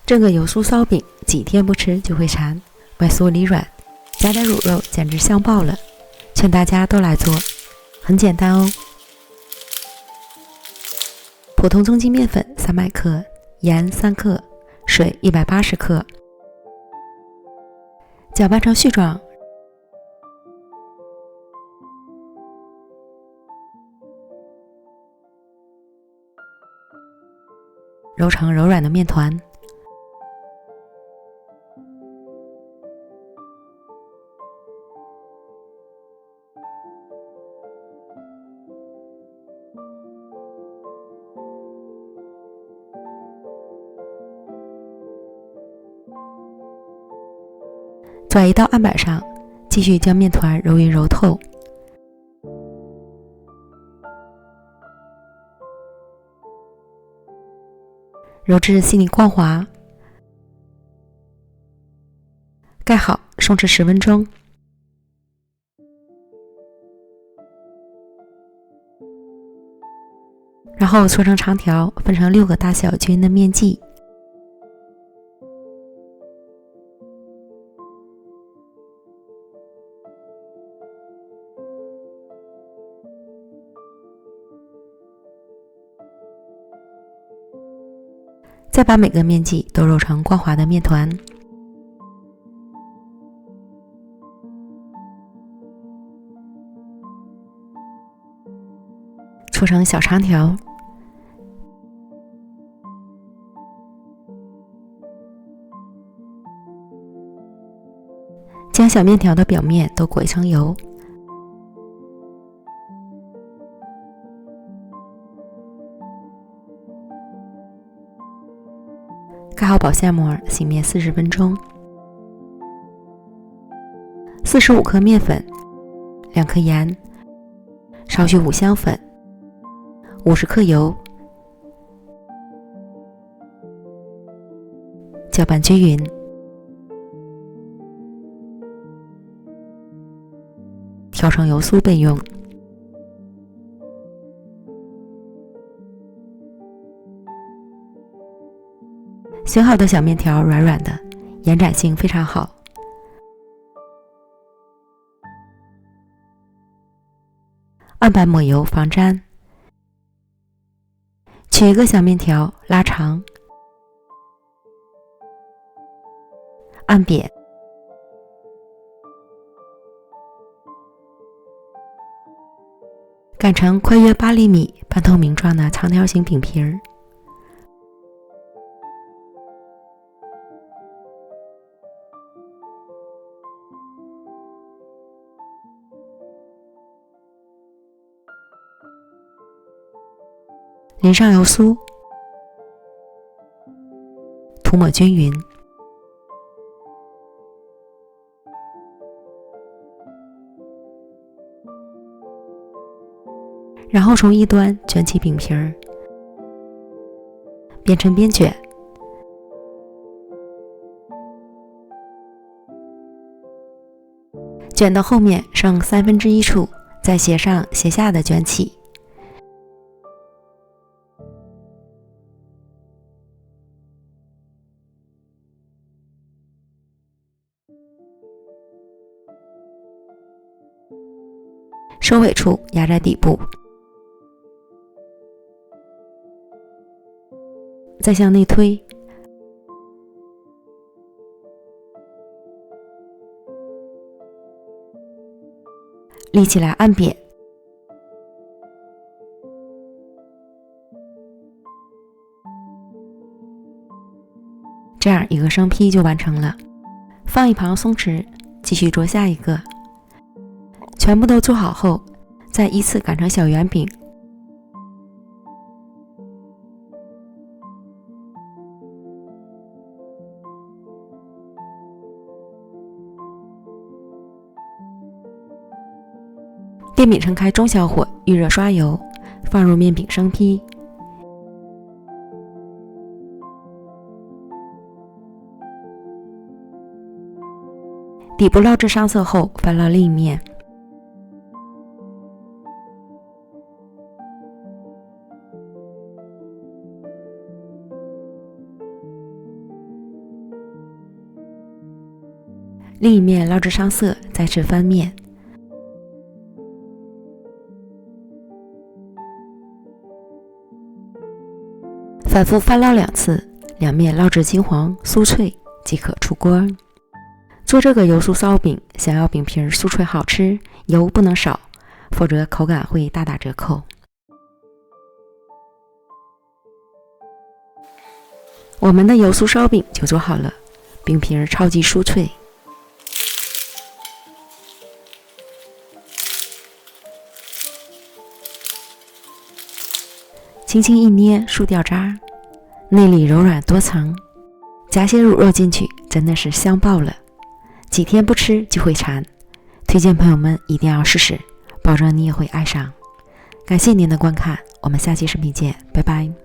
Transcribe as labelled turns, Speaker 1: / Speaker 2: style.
Speaker 1: 这个油酥烧饼几天不吃就会馋，外酥里软，加点卤肉简直香爆了，劝大家都来做，很简单哦。普通中筋面粉300克，盐3克，水180克，搅拌成絮状，揉成柔软的面团。转移到案板上，继续将面团揉匀揉透，揉至细腻光滑，盖好，松弛10分钟。然后搓成长条，分成6个大小均匀的面剂。再把每个面剂都揉成光滑的面团，搓成小长条，将小面条的表面都裹一层油，盖好保鲜膜，醒面40分钟。45克面粉，2克盐，少许五香粉，50克油，搅拌均匀。调成油酥备用。选好的小面条软软的，延展性非常好。案板抹油防粘，取一个小面条拉长，按扁，擀成宽约8厘米、半透明状的长条形饼皮儿。淋上油酥，涂抹均匀，然后从一端卷起饼皮儿，边抻边卷，卷到后面剩1/3处，在斜上斜下的卷起。收尾处压在底部，再向内推，立起来按扁，这样一个生坯就完成了。放一旁松弛，继续做下一个。全部都做好后，再依次擀成小圆饼。电饼撑开中小火，预热刷油，放入面饼生坯。底部烙至上色后，翻烙另一面。另一面捞至上色，再次翻面。反复翻捞2次，两面捞至金黄酥脆即可出锅。做这个油酥烧饼，想要饼皮酥脆好吃，油不能少，否则口感会大打折扣。我们的油酥烧饼就做好了，饼皮超级酥脆。轻轻一捏，酥掉渣，内里柔软多层，夹些卤肉进去，真的是香爆了。几天不吃就会馋，推荐朋友们一定要试试，保证你也会爱上。感谢您的观看，我们下期视频见，拜拜。